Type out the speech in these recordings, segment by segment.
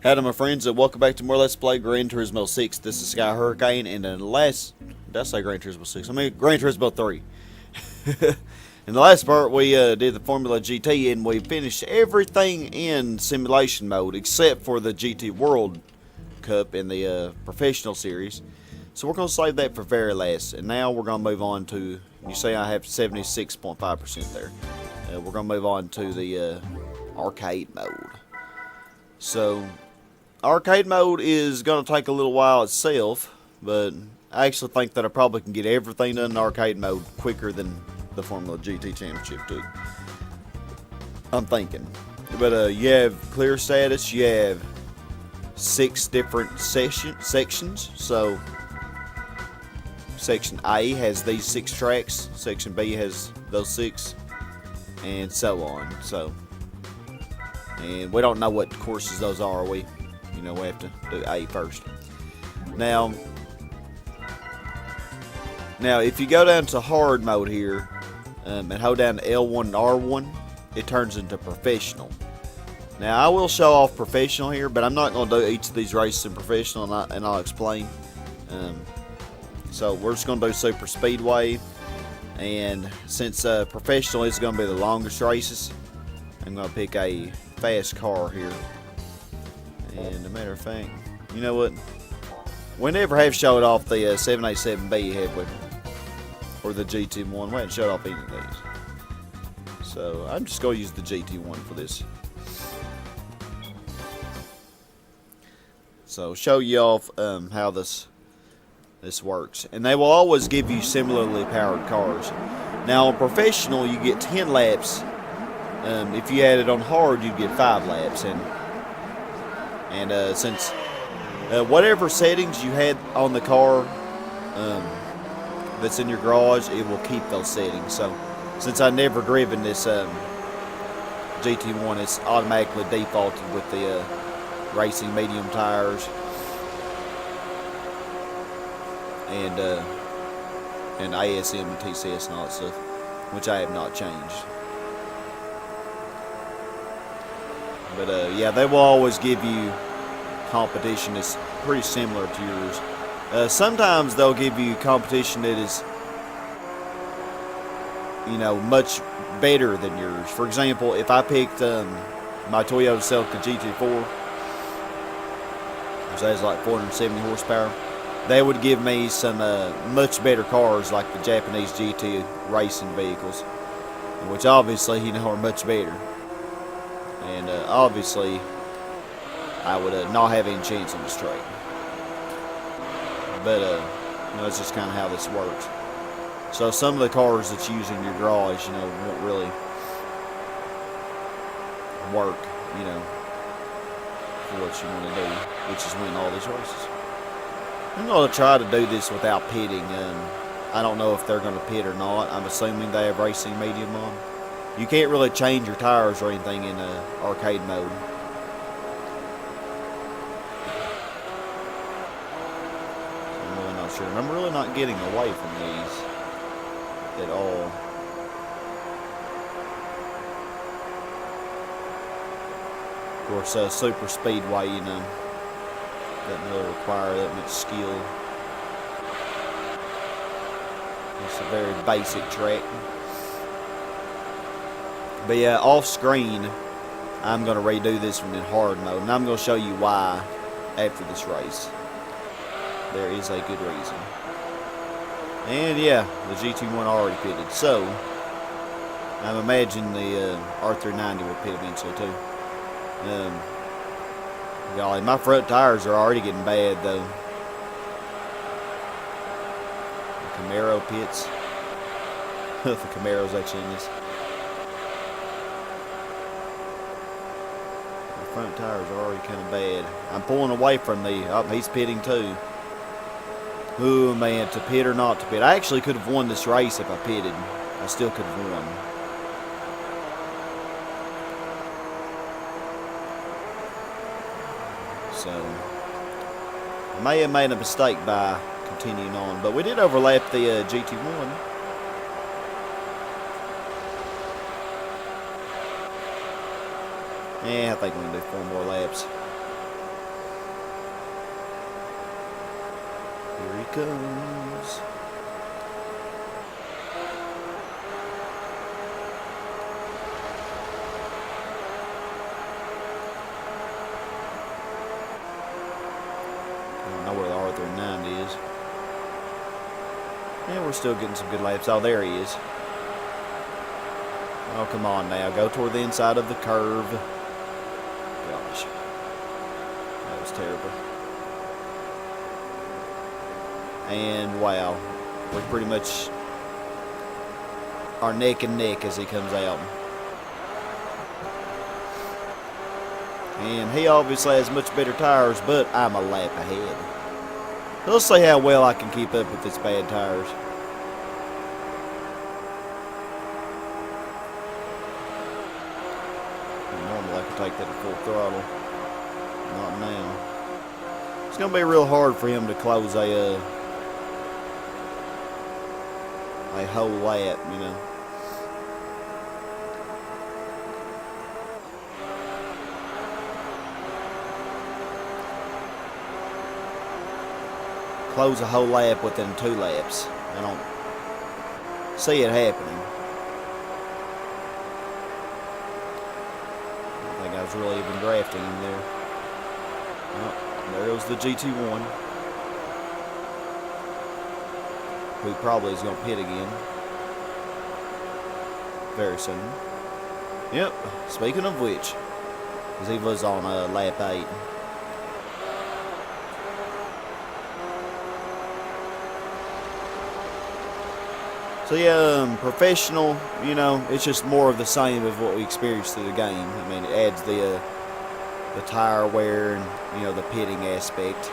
Howdy my friends, and welcome back to more Let's Play Gran Turismo 6. This is Sky Hurricane, and in the last... Did I say Gran Turismo 6? I mean Gran Turismo 3. In the last part, we did the Formula GT, and we finished everything in simulation mode, except for the GT World Cup in the Professional Series. So we're going to save that for very last, and now we're going to move on to... You say I have 76.5% there. We're going to move on to the arcade mode. So... Arcade mode is going to take a little while itself, but I actually think that I probably can get everything done in arcade mode quicker than the Formula GT Championship took. I'm thinking. But you have clear status, you have 6 different sections, so Section A has these 6 tracks, Section B has those 6, and so on. So, and we don't know what courses those are, we have to do A first. Now, if you go down to hard mode here, and hold down L1 and R1, it turns into professional. Now, I will show off professional here, but I'm not going to do each of these races in professional, and I'll explain. So, we're just going to do super speedway, and since professional is going to be the longest races, I'm going to pick a fast car here. And as a matter of fact, you know what? We never have showed off the 787B, have we? Or the GT1. We haven't showed off any of these. So I'm just going to use the GT1 for this. So show you off how this works. And they will always give you similarly powered cars. Now on professional, you get 10 laps. If you had it on hard, you'd get 5 laps. And since whatever settings you had on the car that's in your garage, it will keep those settings. So since I've never driven this GT1, it's automatically defaulted with the racing medium tires and ASM and TCS and all that stuff, which I have not changed. But yeah, they will always give you competition that's pretty similar to yours. Sometimes they'll give you competition that is, much better than yours. For example, if I picked my Toyota Celica GT4, which has like 470 horsepower, they would give me some much better cars like the Japanese GT racing vehicles, which obviously are much better. And obviously, I would not have any chance on this track. But that's just kind of how this works. So some of the cars that you use in your garage, won't really work, for what you want to do, which is win all these races. I'm going to try to do this without pitting. I don't know if they're going to pit or not. I'm assuming they have racing medium on. You can't really change your tires or anything in arcade mode. I'm really not sure. I'm really not getting away from these at all. Of course, super speedway, doesn't really require that much skill. It's a very basic track. But yeah, off screen, I'm going to redo this one in hard mode, and I'm going to show you why after this race. There is a good reason. And yeah, the GT1 already pitted, so I'm imagining the R390 will pit eventually too. Golly, my front tires are already getting bad though. The Camaro pits. The Camaro's actually in this. Front tires are already kind of bad. I'm pulling away from the... he's pitting too. Ooh, man, to pit or not to pit. I actually could have won this race if I pitted. I still could have won. So, I may have made a mistake by continuing on. But we did overlap the GT1. Yeah, I think we can do 4 more laps. Here he comes. I don't know where the R39 is. Yeah, we're still getting some good laps. Oh, there he is. Oh, come on now. Go toward the inside of the curve. Gosh. That was terrible. And wow. We pretty much are neck and neck as he comes out. And he obviously has much better tires, but I'm a lap ahead. Let's see how well I can keep up with his bad tires. Normally I could take that at full throttle. Not now. It's going to be real hard for him to close a whole lap, you know. Close a whole lap within 2 laps. I don't see it happening. I don't think I was really even drafting him there. Oh, there goes the GT1. Who probably is going to pit again. Very soon. Yep, speaking of which, because he was on lap 8. So yeah, professional, you know, it's just more of the same of what we experienced through the game. I mean, it adds the tire wear and, you know, the pitting aspect.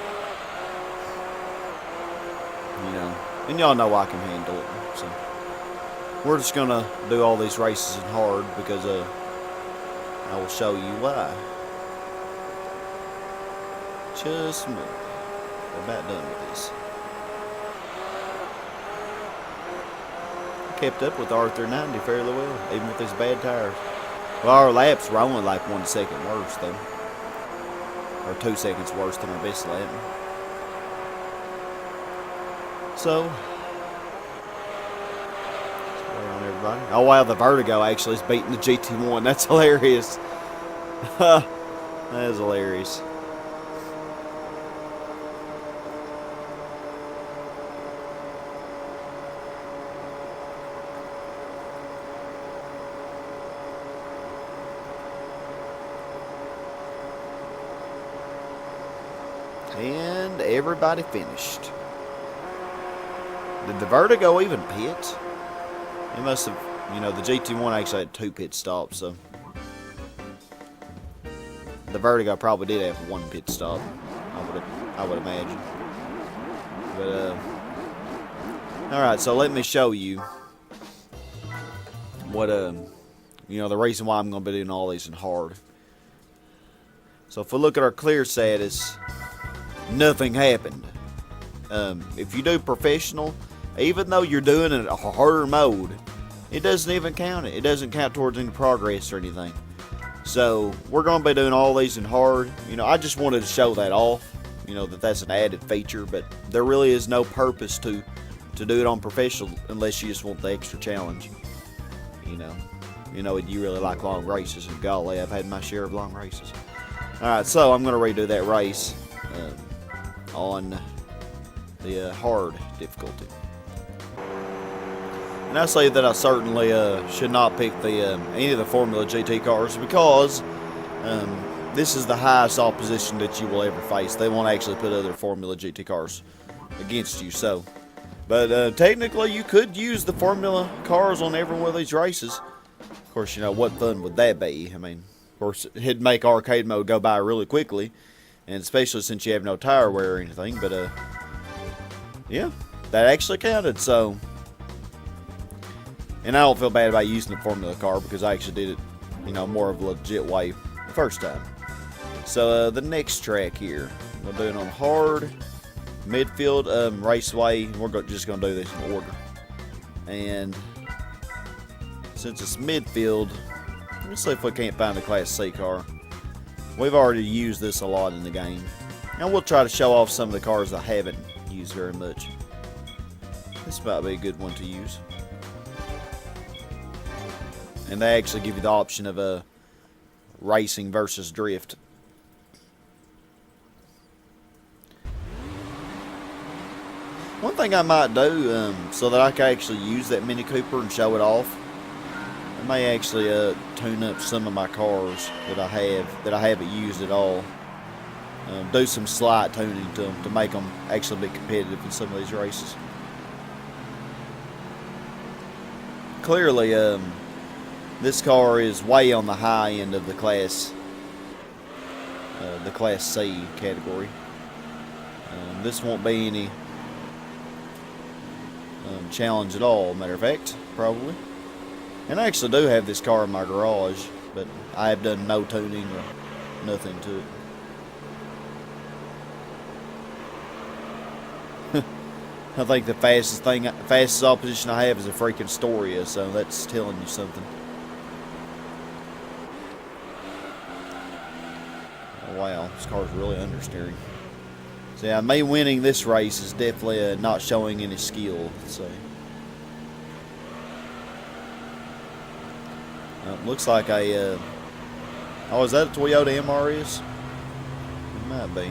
You know, and y'all know I can handle it. So we're just gonna do all these races in hard because I will show you why. Just a minute. We're about done with this. Kept up with R390 fairly well, even with his bad tires. Well, our laps were only like 1 second worse, though. Or 2 seconds worse than our best lap. So, wait on everybody. Oh wow, the Vertigo actually is beating the GT1. That's hilarious. That is hilarious. And everybody finished. Did the Vertigo even pit? He must have, you know, the GT1 actually had 2 pit stops, so. The Vertigo probably did have 1 pit stop, I would imagine. But, alright, so let me show you what, you know, the reason why I'm going to be doing all these in hard. So if we look at our clear status, nothing happened. If you do professional, even though you're doing it in a harder mode, it doesn't even count it. It doesn't count towards any progress or anything. So we're going to be doing all these in hard. You know, I just wanted to show that off. You know, that's an added feature, but there really is no purpose to do it on professional unless you just want the extra challenge. You know, you really like long races, and golly, I've had my share of long races. All right, so I'm going to redo that race on the hard difficulty. And I say that I certainly should not pick any of the Formula GT cars because this is the highest opposition that you will ever face. They won't actually put other Formula GT cars against you. So, but technically you could use the Formula cars on every one of these races. Of course, you know, what fun would that be? I mean, of course, it'd make arcade mode go by really quickly, and especially since you have no tire wear or anything. But yeah, that actually counted. So. And I don't feel bad about using the Formula car because I actually did it, you know, more of a legit way the first time. So the next track here, we'll do it on hard, midfield, raceway. We're just going to do this in order. And since it's midfield, let's see if we can't find a Class C car. We've already used this a lot in the game. And we'll try to show off some of the cars I haven't use very much. This might be a good one to use. And they actually give you the option of a racing versus drift. One thing I might do, so that I can actually use that Mini Cooper and show it off, I may actually tune up some of my cars that I haven't used at all. Do some slight tuning to them to make them actually be competitive in some of these races. Clearly, this car is way on the high end of the Class C category. This won't be any challenge at all, matter of fact, probably. And I actually do have this car in my garage, but I have done no tuning or nothing to it. I think the fastest opposition I have is a freaking Astoria, so that's telling you something. Oh, wow, this car's really understeering. So yeah, me winning this race is definitely not showing any skill, so. Looks like a, oh, is that a Toyota MRS? It might be.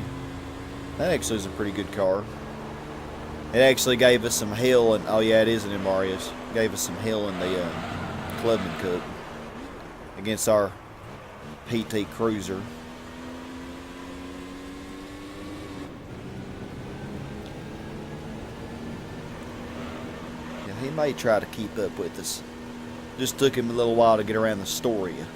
That actually is a pretty good car. It actually gave us some hell, and oh yeah, it is an MRS. Gave us some hell in the Clubman Cup against our PT Cruiser. Yeah, he may try to keep up with us. Just took him a little while to get around the Astoria.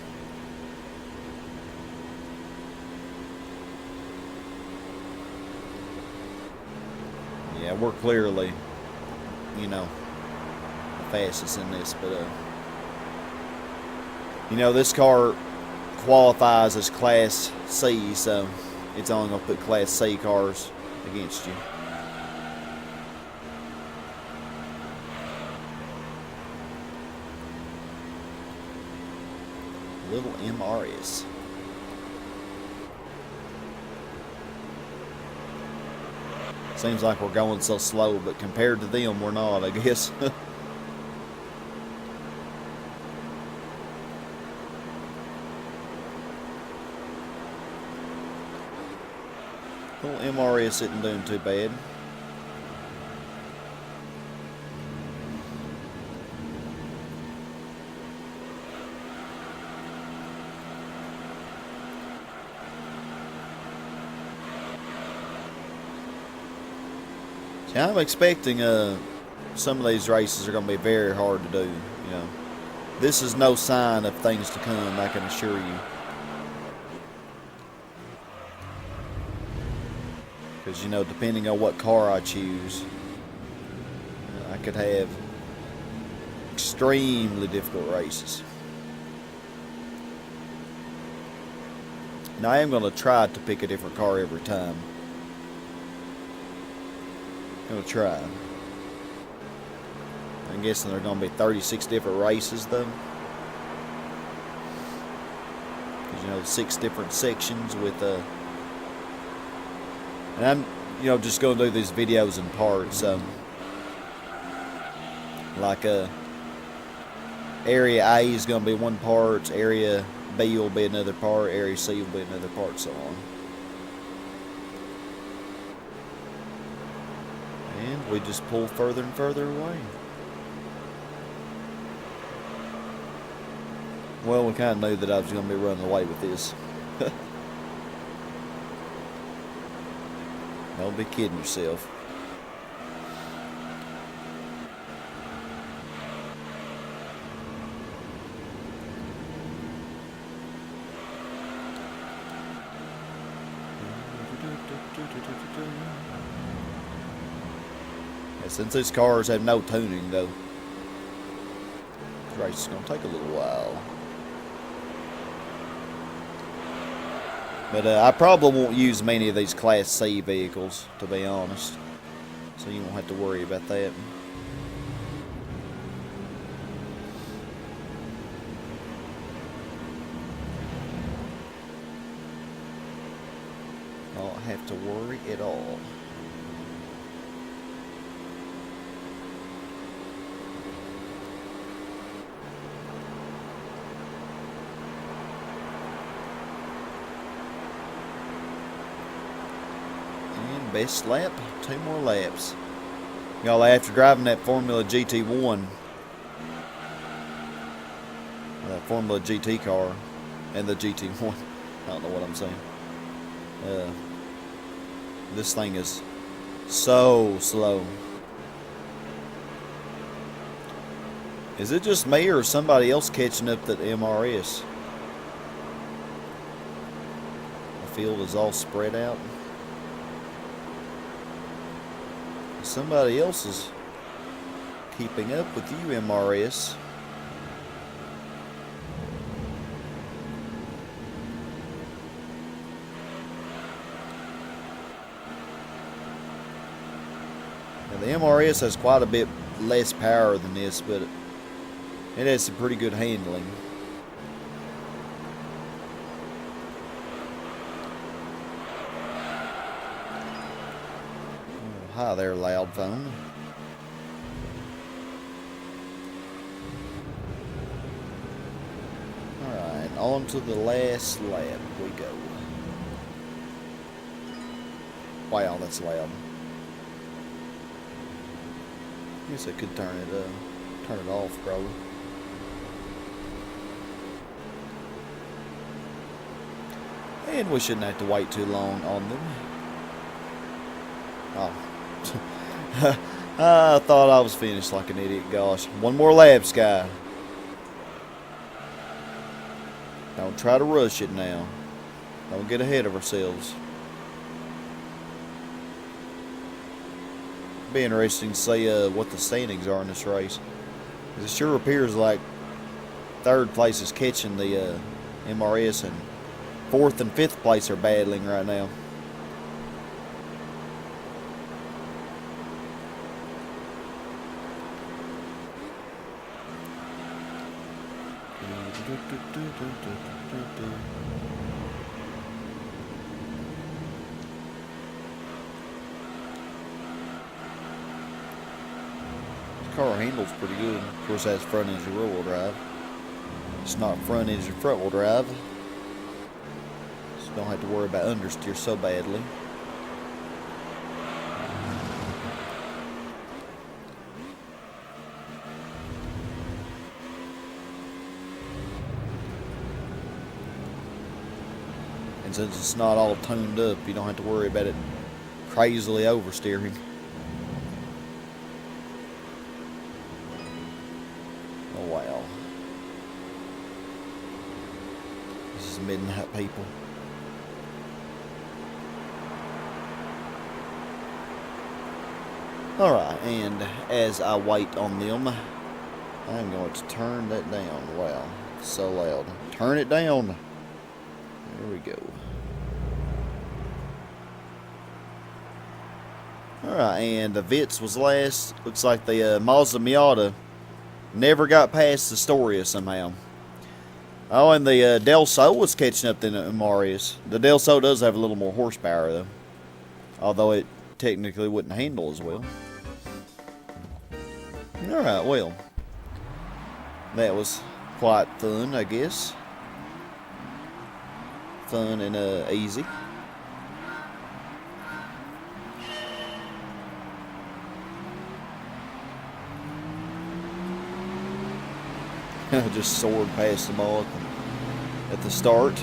Yeah, we're clearly, you know, the fastest in this, but you know, this car qualifies as Class C, so it's only gonna put Class C cars against you. Little MRS. Seems like we're going so slow, but compared to them, we're not, I guess. Little MRS isn't doing too bad. I'm expecting some of these races are going to be very hard to do. You know, this is no sign of things to come, I can assure you. Because, you know, depending on what car I choose, I could have extremely difficult races. Now, I am going to try to pick a different car every time. Gonna try. I'm guessing there are gonna be 36 different races though. Because you know, 6 different sections with and I'm, you know, just gonna do these videos in parts. Like area A is gonna be one part, area B will be another part, area C will be another part, so on. And we just pull further and further away. Well, we kind of knew that I was going to be running away with this. Don't be kidding yourself. Since these cars have no tuning, though, this race is going to take a little while. But I probably won't use many of these Class C vehicles, to be honest. So you won't have to worry about that. I don't have to worry at all. best lap. 2 more laps. Y'all, after driving that Formula GT1, that Formula GT car, and the GT1, I don't know what I'm saying. This thing is so slow. Is it just me or somebody else catching up that MRS? The field is all spread out. Somebody else is keeping up with you, MRS. Now, the MRS has quite a bit less power than this, but it has some pretty good handling. Oh, hi there, loud phone. Alright, on to the last lap we go. Wow, that's loud. Guess I could turn it off probably. And we shouldn't have to wait too long on them. Oh. I thought I was finished like an idiot. Gosh. 1 more lap, Sky. Don't try to rush it now. Don't get ahead of ourselves. Be interesting to see what the standings are in this race. It sure appears like 3rd place is catching the MRS, and 4th and 5th place are battling right now. This car handles pretty good. Of course, it has front engine rear wheel drive. It's not front engine front wheel drive. So don't have to worry about understeer so badly. And since it's not all tuned up, you don't have to worry about it crazily oversteering. Oh wow. This is midnight, people. Alright, and as I wait on them, I'm going to turn that down. Wow, so loud. Turn it down. There we go. Alright, and the Vitz was last. Looks like the Mazda Miata never got past the Storia somehow. Oh, and the Del Sol was catching up to the MRS. The Del Sol does have a little more horsepower, though. Although it technically wouldn't handle as well. Alright, well. That was quite fun, I guess. Fun and easy. Just soared past them all at the start.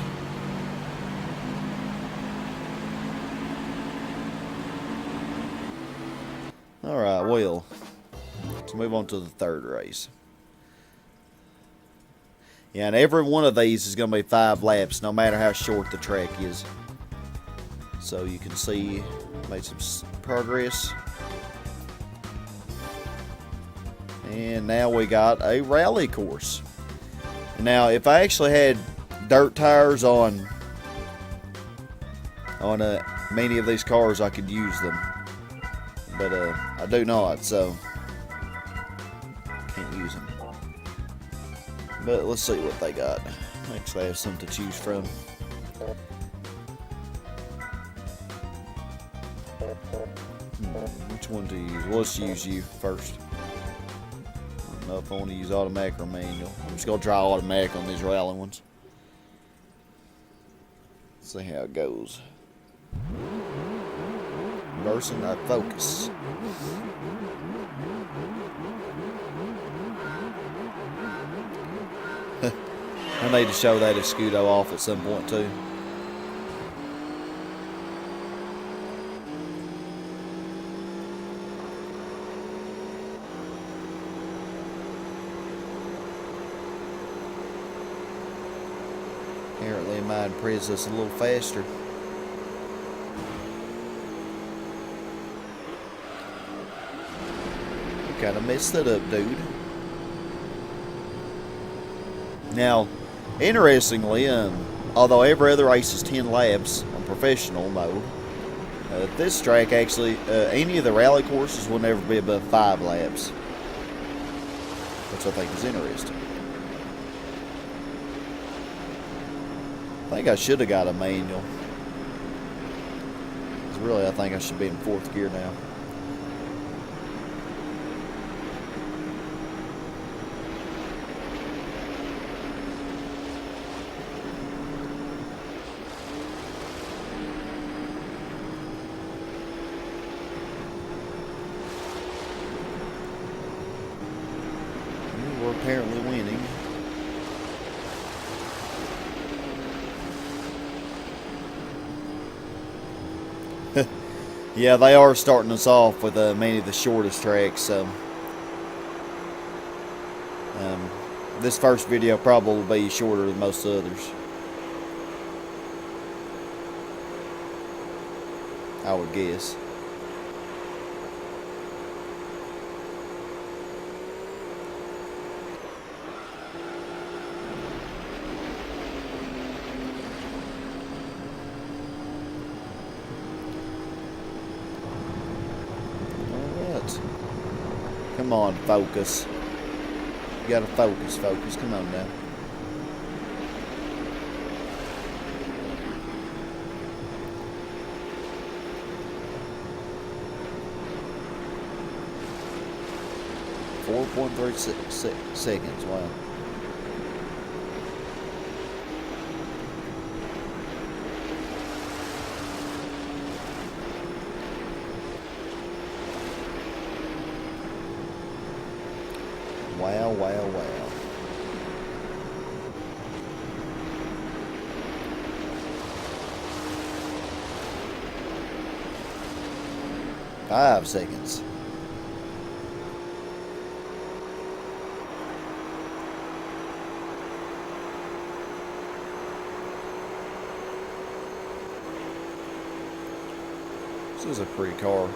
Alright, well, let's move on to the 3rd race. Yeah, and every one of these is going to be 5 laps, no matter how short the track is. So you can see, made some progress. And now we got a rally course. Now, if I actually had dirt tires on many of these cars, I could use them. But I do not, so can't use them. But let's see what they got. Actually, I have some to choose from. Which one to use? Well, let's use you first. I don't know if I want to use automatic or manual. I'm just going to try automatic on these rally ones. See how it goes. Reversing our focus. I need to show that Escudo off at some point too. Apparently mine prays us a little faster. You kind of messed that up, dude. Now, interestingly, although every other race is 10 laps on professional mode, this track actually, any of the rally courses will never be above 5 laps, which I think is interesting. I think I should have got a manual. 'Cause really, I think I should be in 4th gear now. We're apparently winning. Yeah, they are starting us off with many of the shortest tracks, so this first video probably will be shorter than most others, I would guess. Come on, focus. You gotta focus, focus. Come on now. .36 seconds. Wow. Wow, wow, wow. Five seconds. This is a pretty car.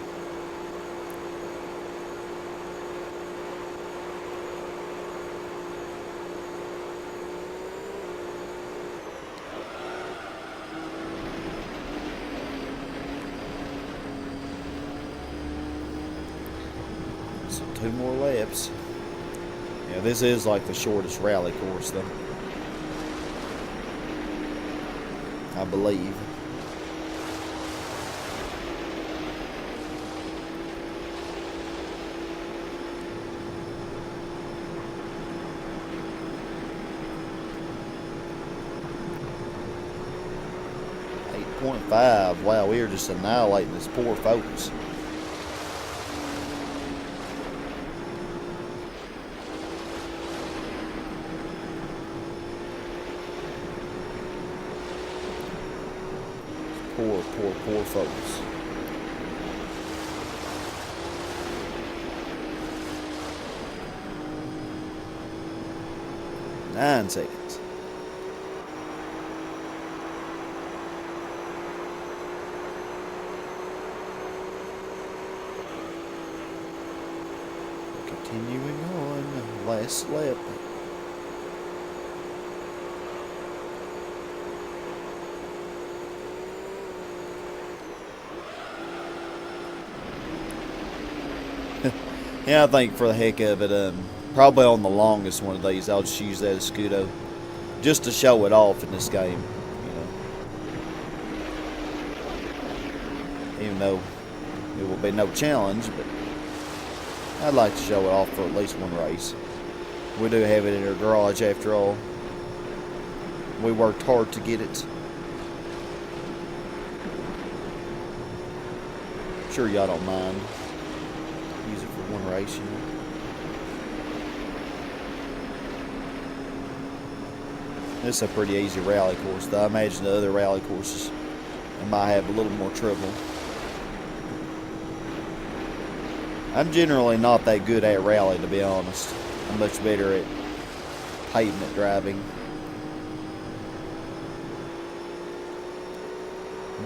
So 2 more laps. Yeah, this is like the shortest rally course though, I believe. .5. Wow, we are just annihilating this poor focus. Poor focus. Nine seconds. Continuing on, last lap. Yeah, I think for the heck of it, probably on the longest one of these, I'll just use that Escudo just to show it off in this game, you know. Even though it will be no challenge, but I'd like to show it off for at least one race. We do have it in our garage after all. We worked hard to get it. Sure y'all don't mind. Use it for one race, you know. This is a pretty easy rally course, though. I imagine the other rally courses might have a little more trouble. I'm generally not that good at rally, to be honest. I'm much better at pavement driving.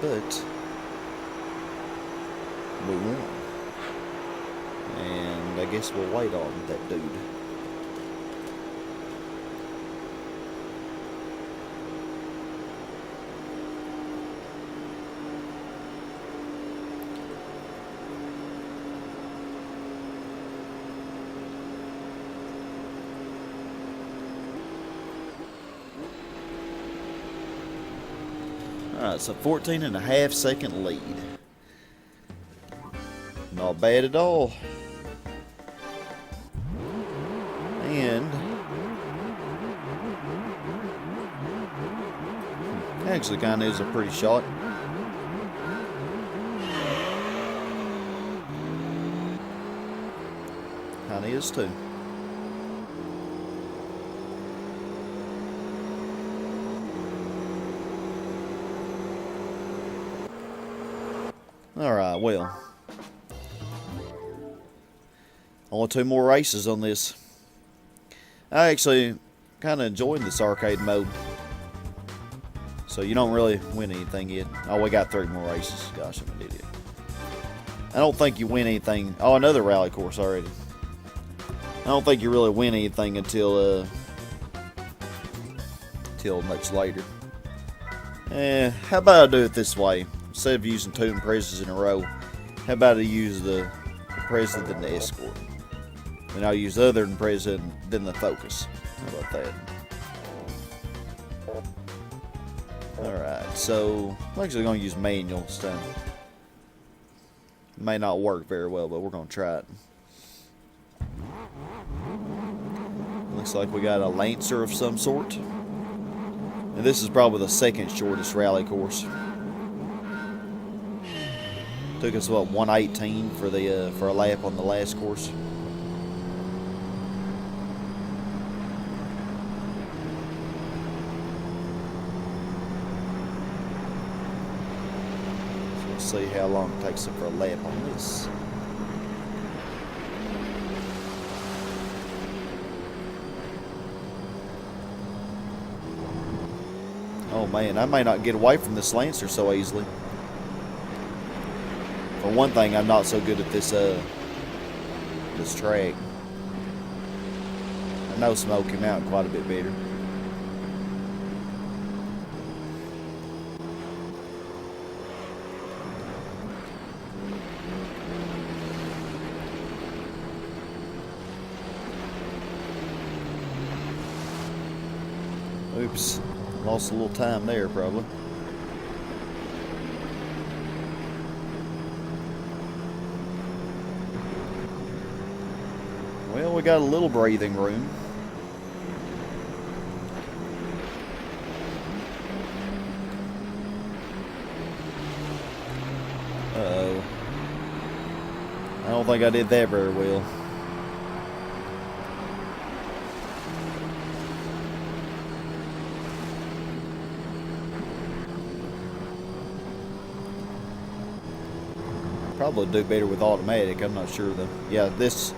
But we won. And I guess we'll wait on that dude. Alright, so 14.5-second lead. Not bad at all. And actually kind of is a pretty shot. Kind of is too. Alright, well. Only 2 more races on this. I actually kind of enjoyed this arcade mode. So you don't really win anything yet. Oh, we got 3 more races. Gosh, I'm an idiot. I don't think you win anything. Oh, another rally course already. I don't think you really win anything until much later. How about I do it this way? Instead of using 2 Imprezas in a row, how about I use the Impreza then the Escort? And I'll use the other Impreza and then the Focus. How about that? Alright, so I'm actually going to use manual this time. It may not work very well, but we're going to try it. Looks like we got a Lancer of some sort. And this is probably the second shortest rally course. Took us what, 1:18 for a lap on the last course. So we'll see how long it takes for a lap on this. Oh man, I may not get away from this Lancer so easily. For one thing, I'm not so good at this track. I know Smoke him out quite a bit better. Oops, lost a little time there probably. Well, we got a little breathing room. Uh-oh. I don't think I did that very well. Probably do better with automatic, I'm not sure though. Yeah, this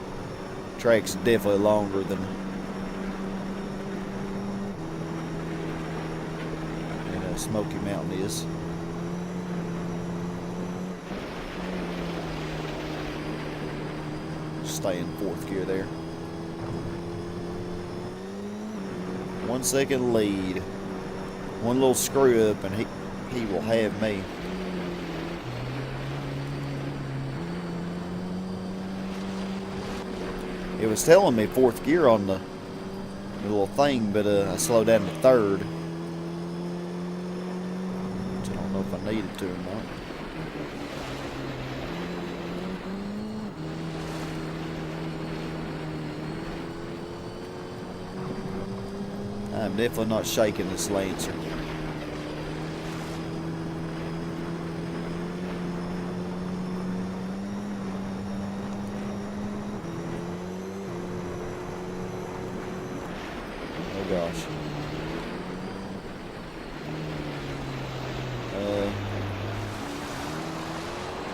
track's definitely longer than Smoky Mountain is. Stay in 4th gear there. 1 second lead. One little screw up and he will have me. It was telling me 4th gear on the little thing, but I slowed down to 3rd. Which I don't know if I needed to or not. I'm definitely not shaking this Lancer. gosh.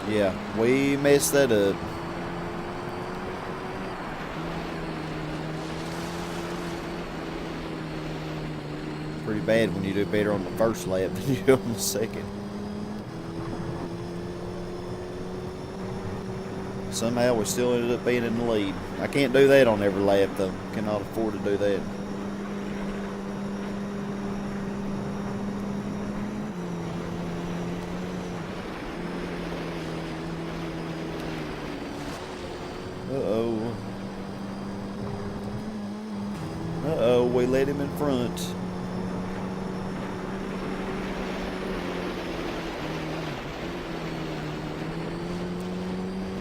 Yeah, we messed that up. Pretty bad when you do better on the first lap than you do on the second. Somehow we still ended up being in the lead. I can't do that on every lap though. Cannot afford to do that. Uh-oh. Uh-oh, we let him in front.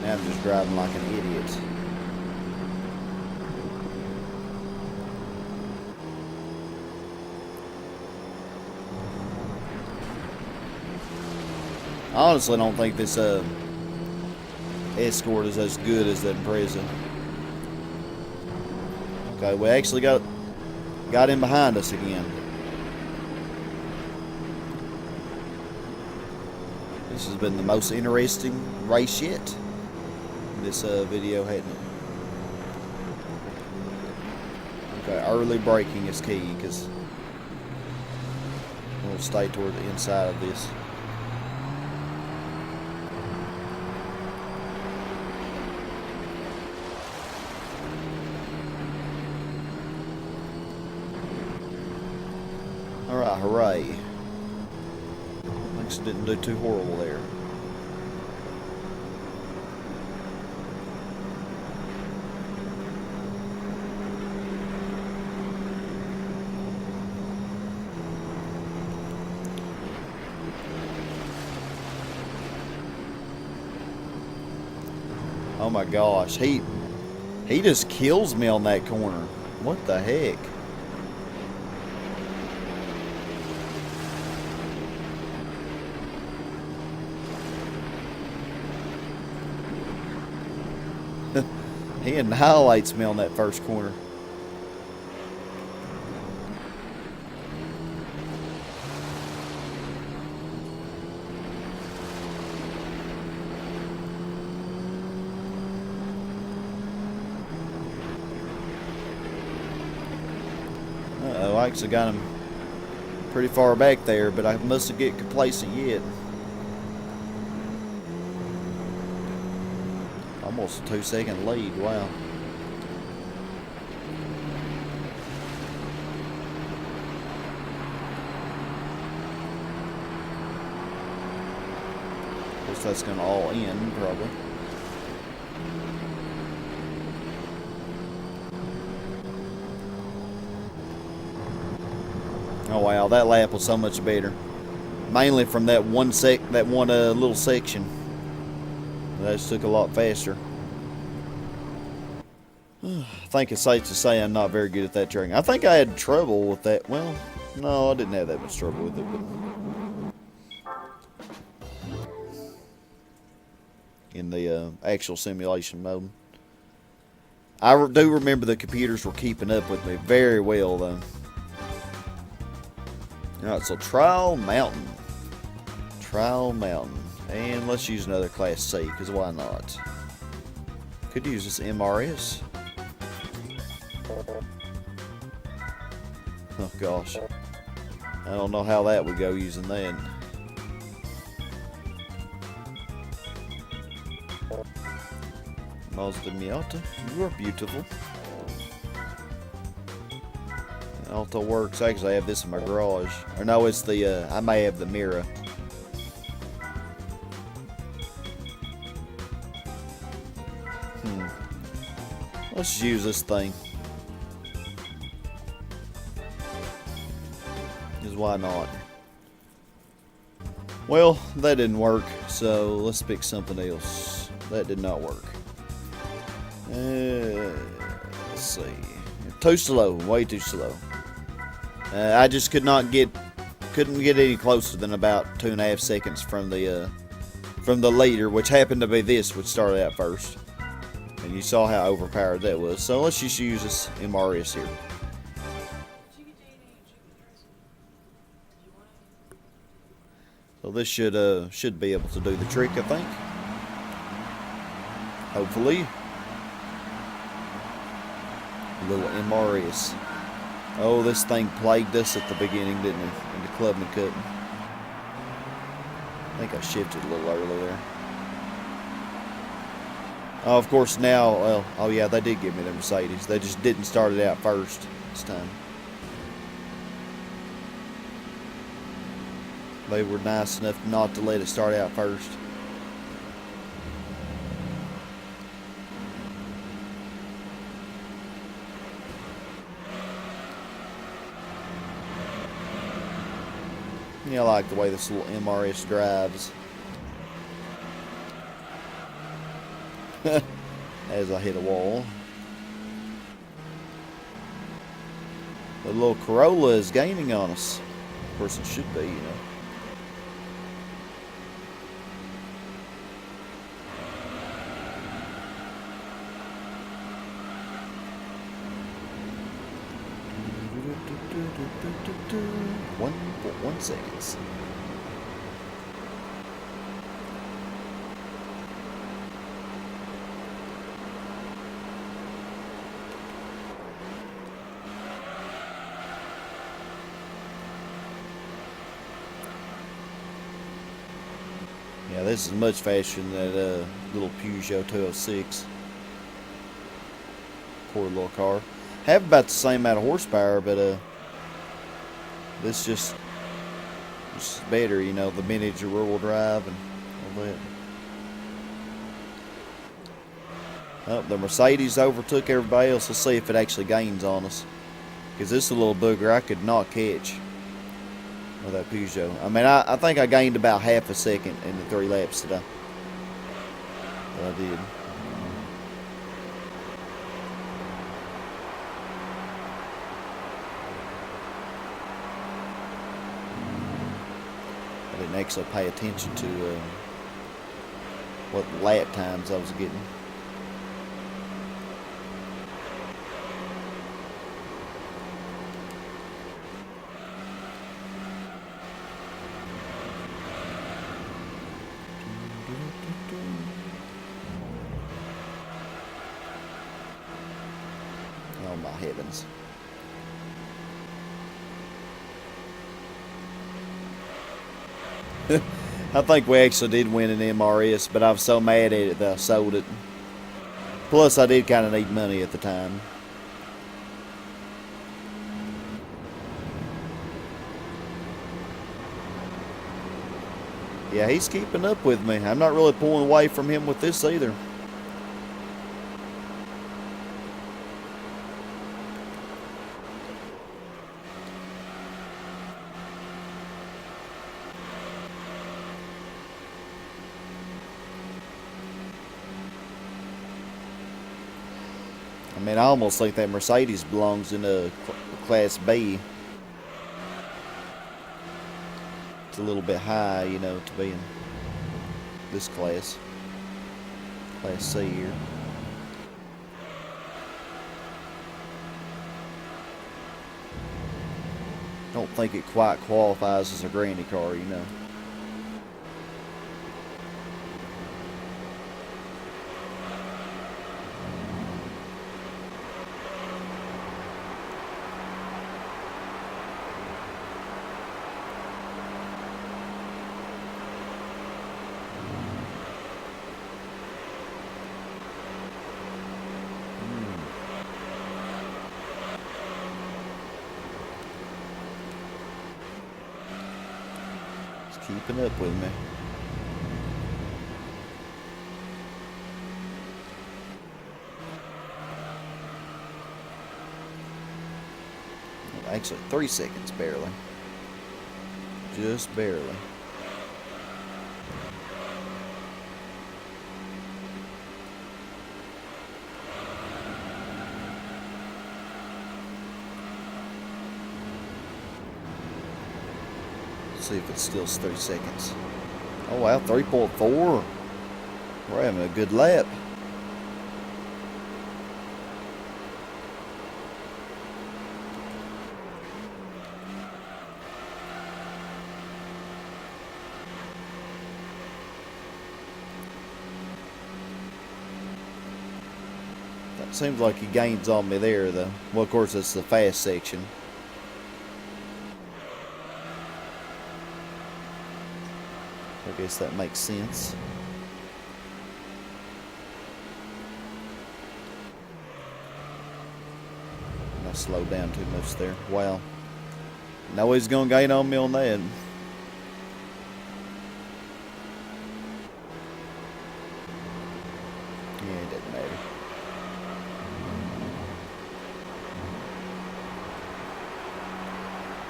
Now I'm just driving like an idiot. I honestly don't think this Escort is as good as that Impreza. Okay, we actually got him behind us again. This has been the most interesting race yet in this video, hasn't it? Okay, early braking is key because we'll stay toward the inside of this. Alright, hooray. Thanks, didn't do too horrible there. Oh my gosh, he just kills me on that corner. What the heck? He annihilates me on that first corner. Uh-oh, I actually got him pretty far back there, but I must have get complacent yet. Almost a 2-second lead, wow. Of course that's gonna all end, probably. Oh wow, that lap was so much better. Mainly from that one little section. That just took a lot faster. I think it's safe to say I'm not very good at that tracking. I think I had trouble with that. Well, no, I didn't have that much trouble with it. But in the actual simulation mode. I do remember the computers were keeping up with me very well, though. Alright, so Trial Mountain. Trial Mountain. And let's use another Class C, because why not? Could use this MRS. Oh gosh. I don't know how that would go using that. Mazda Miata, you are beautiful. Auto works. Actually, I have this in my garage. Or no, it's the, I may have the Mira. Let's use this thing. Because why not? Well, that didn't work, so let's pick something else. That did not work. Let's see. Too slow, way too slow. I just couldn't get any closer than about 2.5 seconds from the leader, which happened to be this, which started out first. And you saw how overpowered that was. So let's just use this MRS here. So this should be able to do the trick, I think. Hopefully. A little MRS. Oh, this thing plagued us at the beginning, didn't it? In the Clubman Cup. I think I shifted a little early there. Oh, of course now, well, oh yeah, they did give me the Mercedes. They just didn't start it out first this time. They were nice enough not to let it start out first. Yeah, I like the way this little MRS drives. As I hit a wall. The little Corolla is gaining on us. Of course it should be, you know. One seconds. Yeah, this is much faster than that little Peugeot 206. Poor little car. Have about the same amount of horsepower, but this just better, you know, the miniature rear-wheel drive and all that. Oh, the Mercedes overtook everybody else. Let's see if it actually gains on us. Because this is a little booger I could not catch with that Peugeot. I mean, I think I gained about half a second in the 3 laps that I did. I didn't actually pay attention to what lap times I was getting. Oh my heavens. I think we actually did win an MRS, but I was so mad at it that I sold it. Plus, I did kind of need money at the time. Yeah, he's keeping up with me. I'm not really pulling away from him with this either. I mean, I almost think that Mercedes belongs in a Class B. It's a little bit high, you know, to be in this class. Class C here. Don't think it quite qualifies as a granny car, you know. Keeping up with me. Actually, 3 seconds, barely. Just barely. See if it still 3 seconds. Oh wow, 3.4. We're having a good lap. Seems like he gains on me there, though. Well, of course, it's the fast section. I guess that makes sense. I slowed down too much there. Wow. Know he's gonna gain on me on that. Yeah, it doesn't matter.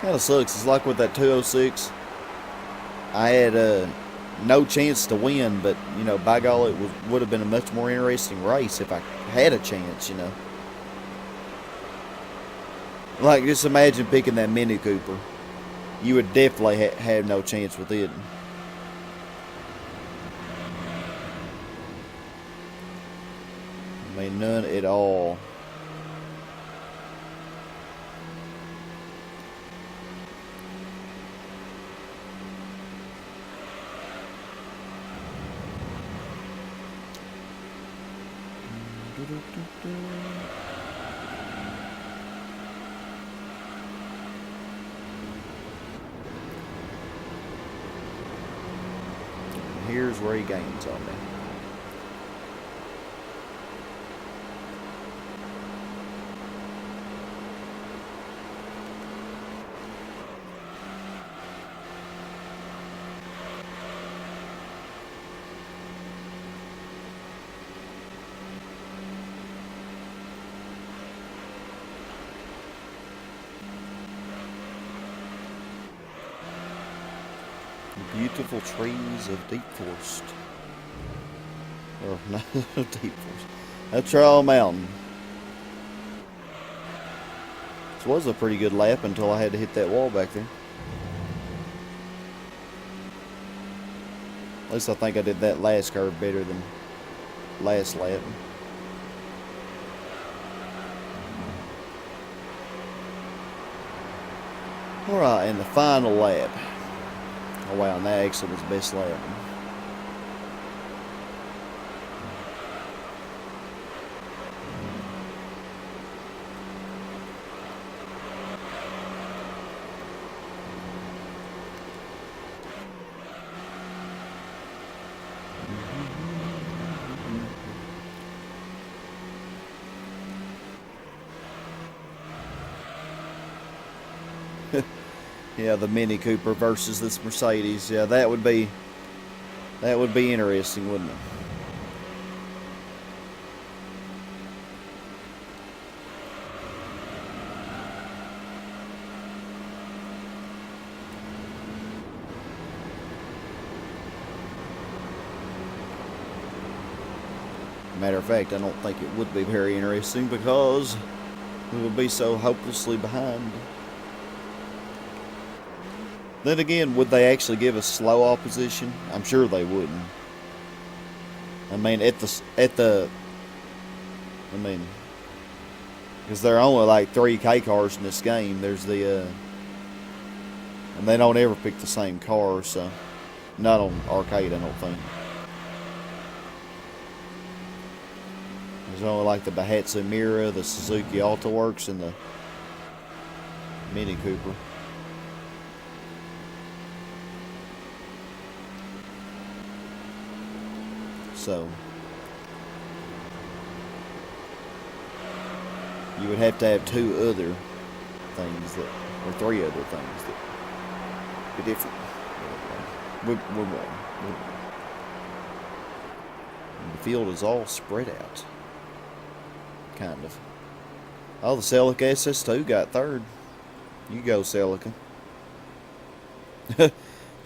Kind of sucks. It's like with that 206. I had no chance to win, but you know, by golly, would have been a much more interesting race if I had a chance. You know, like just imagine picking that Mini Cooper. You would definitely have no chance with it. I mean, none at all. Here's where he gains on me. Beautiful trees of Deep Forest. Or not Deep Forest. That's Trail Mountain. This was a pretty good lap until I had to hit that wall back there. At least I think I did that last curve better than last lap. Alright, and the final lap. Oh wow, and that actually was the best lap. Yeah, the Mini Cooper versus this Mercedes. Yeah, that would be interesting, wouldn't it? Matter of fact, I don't think it would be very interesting because we would be so hopelessly behind. Then again, would they actually give us slow opposition? I'm sure they wouldn't. I mean, because there are only like 3 K cars in this game. There's the, and they don't ever pick the same car, so not on arcade, I don't think. There's only like the Daihatsu Mira, the Suzuki AltaWorks, and the Mini Cooper. So you would have to have 2 other things that, or 3 other things that be different. We're one. And the field is all spread out. Kind of. Oh, the Celica SS2 got 3rd. You go, Celica.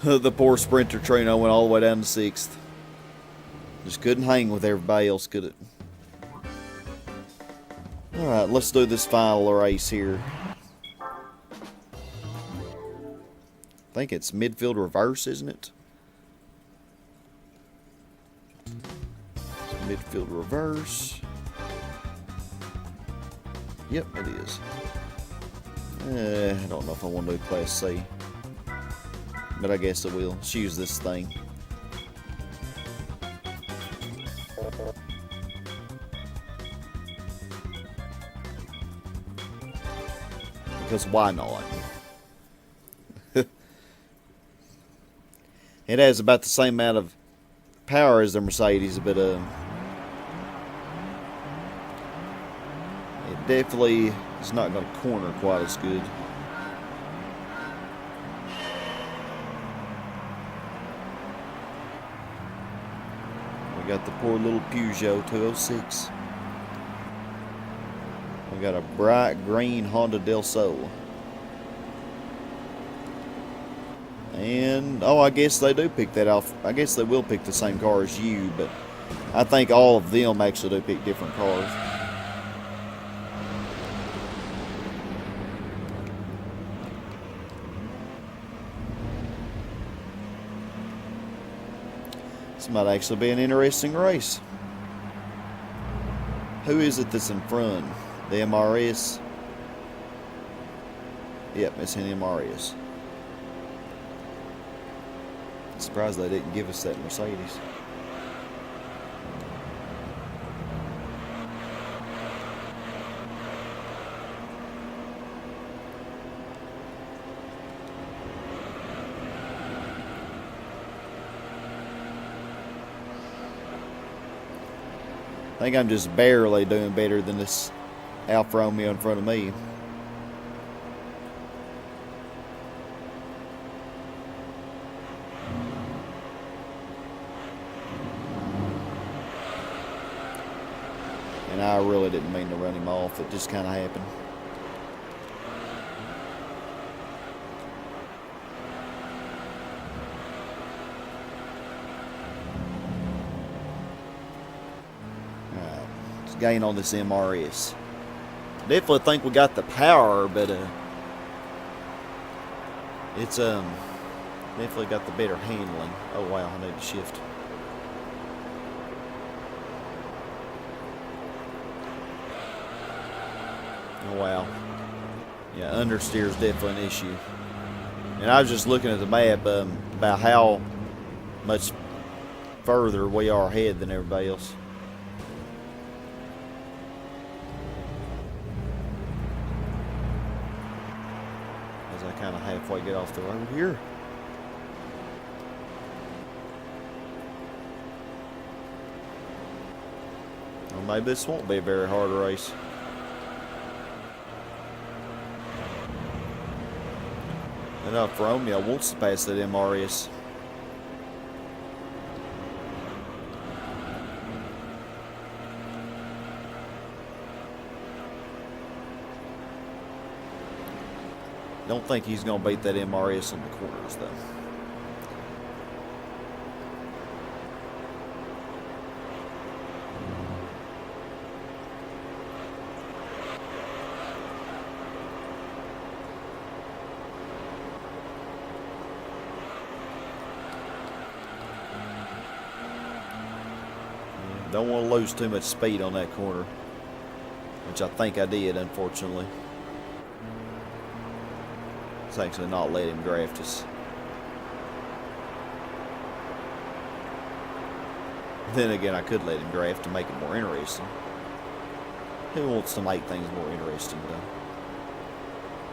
The poor Sprinter Trino went all the way down to 6th. Just couldn't hang with everybody else, could it? Alright, let's do this final race here. I think it's midfield reverse, isn't it? Midfield reverse. Yep, it is. I don't know if I want to do Class C. But I guess I will. Let's use this thing. because why not? It has about the same amount of power as the Mercedes, but it definitely is not going to corner quite as good. We got the poor little Peugeot 206. We got a bright green Honda Del Sol. And, oh, I guess they do pick that off. I guess they will pick the same car as you, but I think all of them actually do pick different cars. This might actually be an interesting race. Who is it that's in front? The MRS? Yep, it's an MRS. Surprised they didn't give us that Mercedes. I think I'm just barely doing better than this Alfa Romeo in front of me. And I really didn't mean to run him off. It just kind of happened. Alright, let's gain on this MRS. Definitely think we got the power, but it's definitely got the better handling. Oh wow, I need to shift. Oh wow. Yeah, understeer is definitely an issue. And I was just looking at the map about how much further we are ahead than everybody else. As I kind of halfway get off the road here. Well, maybe this won't be a very hard race. And Alfa Romeo wants to pass that MRS. Don't think he's going to beat that MRS on the corners, though. Don't want to lose too much speed on that corner, which I think I did, unfortunately. It's actually not let him draft us. Then again, I could let him draft to make it more interesting. Who wants to make things more interesting, though?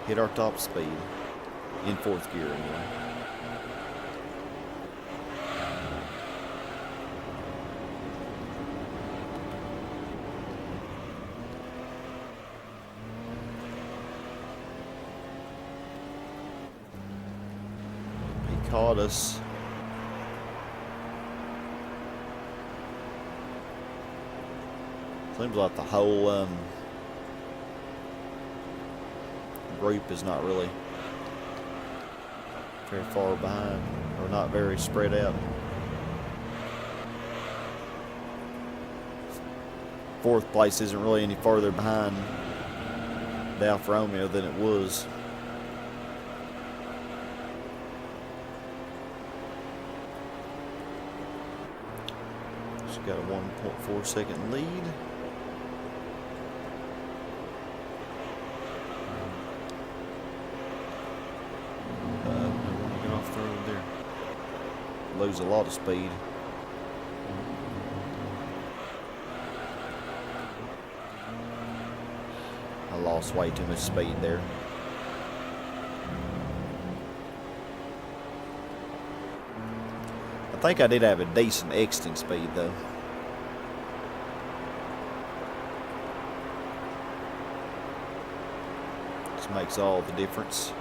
Hit our top speed in fourth gear, anyway. Caught us. Seems like the whole group is not really very far behind, or not very spread out. Fourth place isn't really any farther behind the Alfa Romeo than it was. Got a 1.4 second lead. Get off the road there. Lose a lot of speed. I lost way too much speed there. think I did have a decent exiting speed though. This makes all the difference.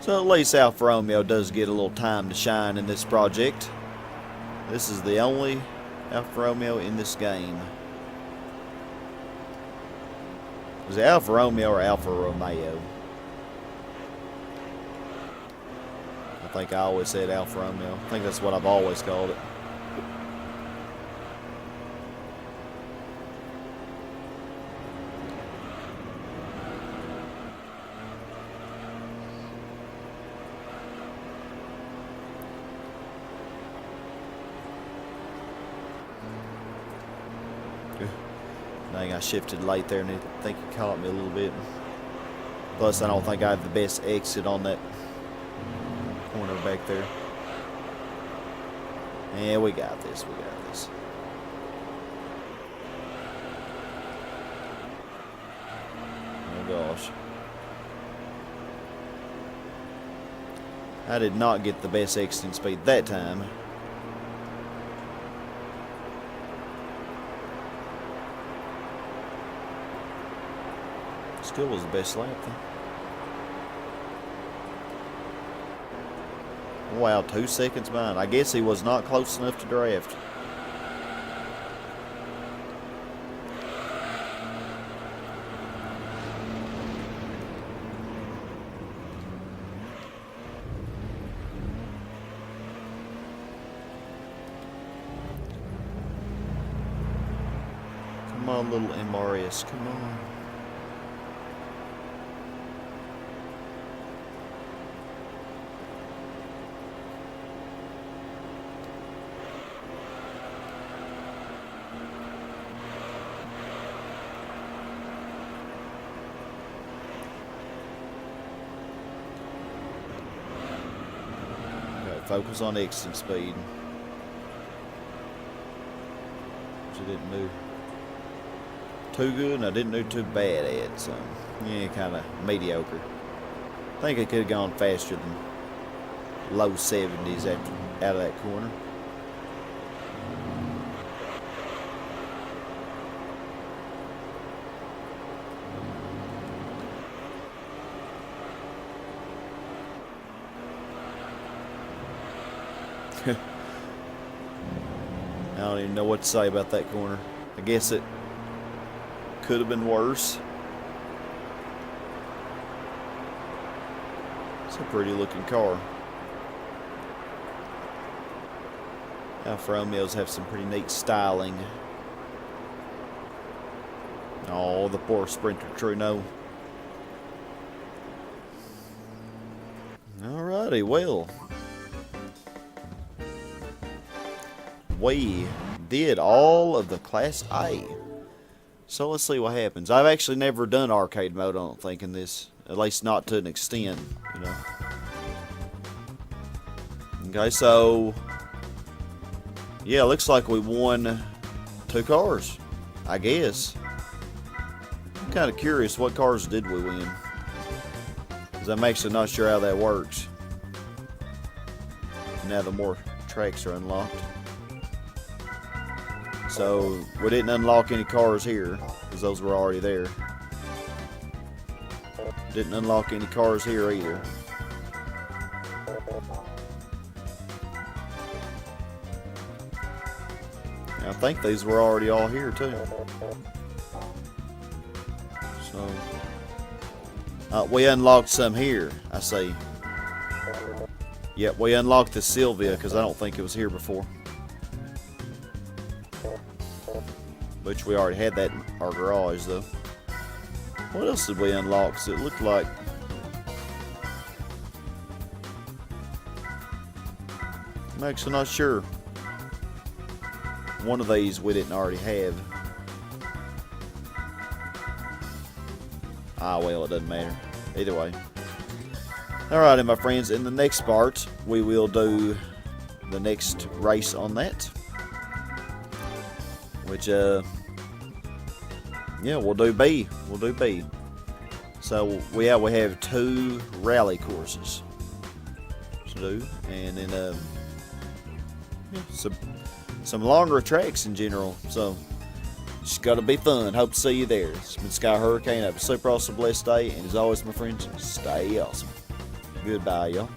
So at least Alfa Romeo does get a little time to shine in this project. This is the only Alfa Romeo in this game. Was it Alfa Romeo or Alfa Romeo? I think I always said Alfa Romeo. I think that's what I've always called it. Dang, I shifted late there and I think it caught me a little bit. Plus, I don't think I have the best exit on that corner back there. Yeah, we got this. We got this. Oh, gosh. I did not get the best exiting speed that time. Still was the best lap though. Wow, 2 seconds behind. I guess he was not close enough to draft. Come on, little MRS, come on. Focus on exit speed. Which I didn't do too good and I didn't do too bad at, so yeah, kind of mediocre. I think I could have gone faster than low 70s after out of that corner. I don't even know what to say about that corner. I guess it could have been worse. It's a pretty looking car. Alfa Romeos have some pretty neat styling. Oh, the poor Sprinter Trudeau. Alrighty, well. We did all of the Class A. So let's see what happens. I've actually never done arcade mode, I don't think, in this. At least not to an extent, you know. Okay, so yeah, looks like we won 2 cars, I guess. I'm kind of curious, what cars did we win? Because I'm actually not sure how that works. Now the more tracks are unlocked. So we didn't unlock any cars here because those were already there. Didn't unlock any cars here either. I think these were already all here too. So we unlocked some here, I see. Yep, we unlocked the Sylvia because I don't think it was here before. Which we already had that in our garage though. What else did we unlock? So it looked like I'm actually not sure. One of these we didn't already have. Ah, well, it doesn't matter. Either way. Alrighty, my friends, in the next part, we will do the next race on that. Which, yeah, we'll do B. We'll do B. So, we have 2 rally courses to do. And then, yeah, some longer tracks in general. So, it's going to be fun. Hope to see you there. It's been Sky Hurricane. Have a super awesome, blessed day. And as always, my friends, stay awesome. Goodbye, y'all.